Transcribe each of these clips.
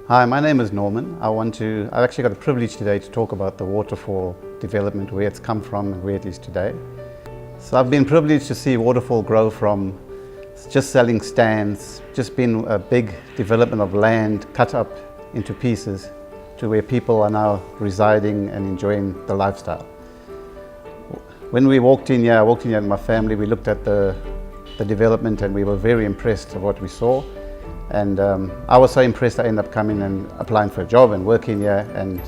Hi, my name is Norman. I've actually got the privilege today to talk about the Waterfall development, where it's come from and where it is today. So I've been privileged to see Waterfall grow from just selling stands, just being a big development of land cut up into pieces, to where people are now residing and enjoying the lifestyle. When I walked in here with my family, we looked at the development and we were very impressed with what we saw. And I was so impressed I ended up coming and applying for a job and working here, and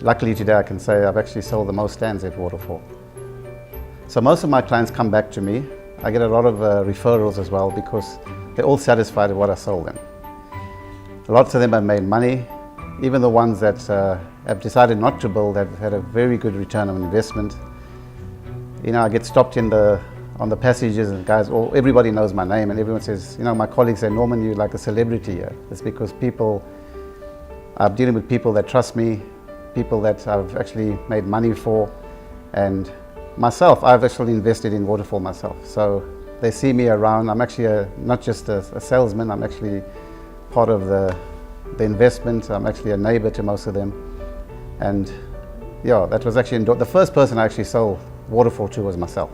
luckily today I can say I've actually sold the most stands at Waterfall. So most of my clients come back to me. I get a lot of referrals as well, because they're all satisfied with what I sold them. Lots of them have made money. Even the ones that have decided not to build have had a very good return on investment. You know, I get stopped on the passages, and guys, everybody knows my name, and everyone says, you know, my colleagues say, Norman, you're like a celebrity here. It's because I'm dealing with people that trust me, people that I've actually made money for, and myself, I've actually invested in Waterfall myself. So they see me around. I'm actually not just a salesman, I'm actually part of the investment. I'm actually a neighbor to most of them. And yeah, that was actually the first person I actually sold Waterfall to was myself.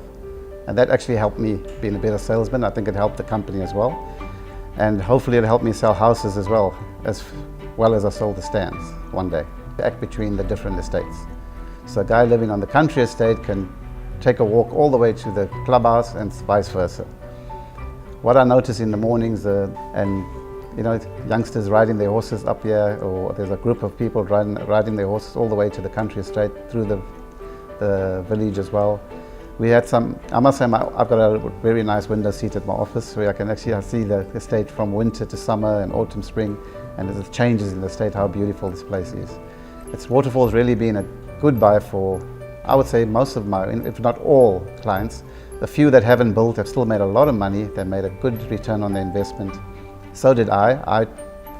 And that actually helped me being a better salesman. I think it helped the company as well. And hopefully it helped me sell houses as well as I sold the stands one day. Act between the different estates. So a guy living on the country estate can take a walk all the way to the clubhouse and vice versa. What I notice in the mornings, and you know, youngsters riding their horses up here, or there's a group of people riding their horses all the way to the country estate through the village as well. We had I must say, I've got a very nice window seat at my office where I can actually see the estate from winter to summer and autumn, spring, and the changes in the estate, how beautiful this place is. Waterfall's really been a good buy for, I would say, most of my, if not all, clients. The few that haven't built have still made a lot of money. They made a good return on their investment. So did I. I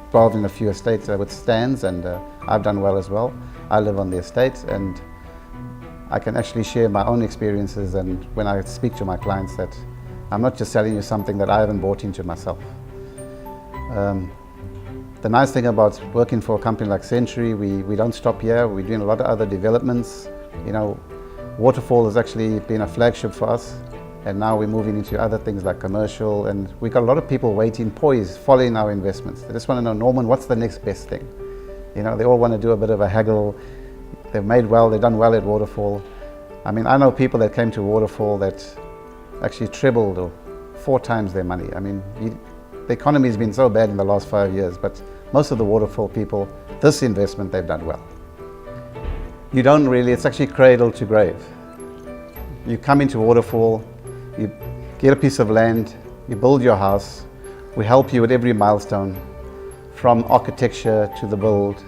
involved in a few estates with stands, and I've done well as well. I live on the estate, and I can actually share my own experiences, and when I speak to my clients, that I'm not just selling you something that I haven't bought into myself. The nice thing about working for a company like Century, we don't stop here. We're doing a lot of other developments. You know, Waterfall has actually been a flagship for us, and now we're moving into other things like commercial, and we've got a lot of people waiting, poised, following our investments. They just want to know, Norman, what's the next best thing? You know, they all want to do a bit of a haggle. They've done well at Waterfall. I mean, I know people that came to Waterfall that actually tripled or 4 times their money. I mean, the economy has been so bad in the last 5 years, but most of the Waterfall people, this investment, they've done well. You don't really, it's actually cradle to grave. You come into Waterfall, you get a piece of land, you build your house, we help you with every milestone, from architecture to the build.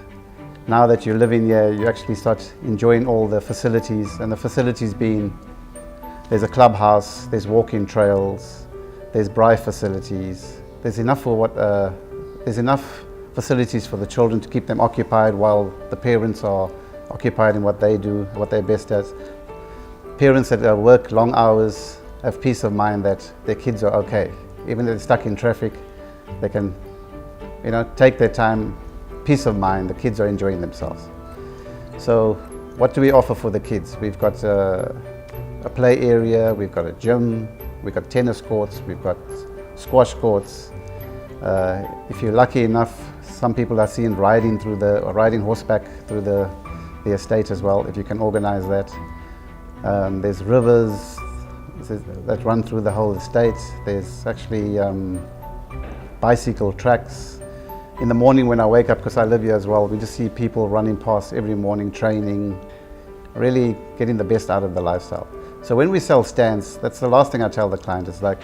Now that you're living here, you actually start enjoying all the facilities, and the facilities being, there's a clubhouse, there's walking trails, there's braai facilities, there's enough facilities for the children to keep them occupied while the parents are occupied in what they do, what they're best at. Parents that work long hours have peace of mind that their kids are okay. Even if they're stuck in traffic, they can, you know, take their time, peace of mind, the kids are enjoying themselves. So what do we offer for the kids? We've got a play area, we've got a gym, we've got tennis courts, we've got squash courts. If you're lucky enough, some people are seen riding horseback through the estate as well, if you can organize that. There's rivers that run through the whole estate. There's actually bicycle tracks. In the morning when I wake up, because I live here as well, we just see people running past every morning, training, really getting the best out of the lifestyle. So when we sell stands, that's the last thing I tell the client. It's like,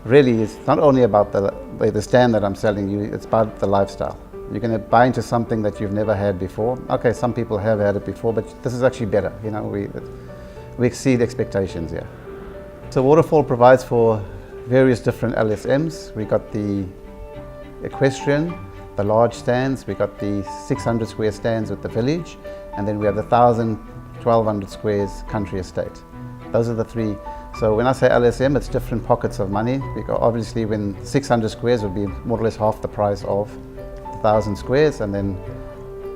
really, it's not only about the stand that I'm selling you, it's about the lifestyle. You're going to buy into something that you've never had before. Okay, some people have had it before, but this is actually better. You know, we exceed expectations here. So Waterfall provides for various different LSMs. We got the equestrian, the large stands, we got the 600 square stands with the village, and then we have the 1,000, 1,200 squares country estate. Those are the 3. So when I say LSM, it's different pockets of money, because obviously when 600 squares would be more or less half the price of 1,000 squares, and then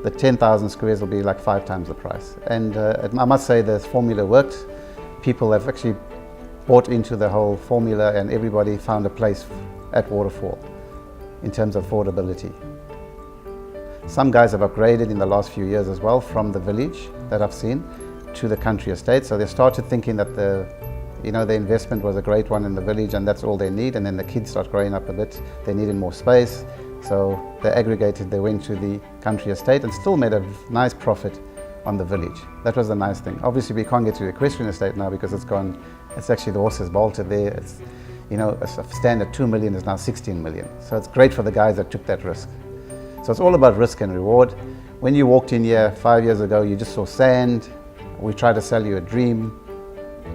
the 10,000 squares will be like 5 times the price. And I must say the formula worked. People have actually bought into the whole formula, and everybody found a place at Waterfall in terms of affordability. Some guys have upgraded in the last few years as well from the village that I've seen to the country estate. So they started thinking that the investment was a great one in the village and that's all they need, and then the kids start growing up a bit, they needed more space. So they aggregated, they went to the country estate and still made a nice profit on the village. That was the nice thing. Obviously we can't get to the equestrian estate now because it's gone, it's actually the horses bolted there. It's, a standard 2 million is now 16 million. So it's great for the guys that took that risk. So it's all about risk and reward. When you walked in here 5 years ago, you just saw sand. We tried to sell you a dream.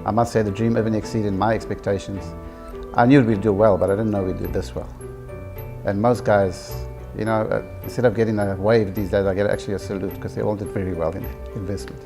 I must say the dream even exceeded my expectations. I knew we'd do well, but I didn't know we'd do this well. And most guys, instead of getting a wave these days, I get actually a salute because they all did very well in investment.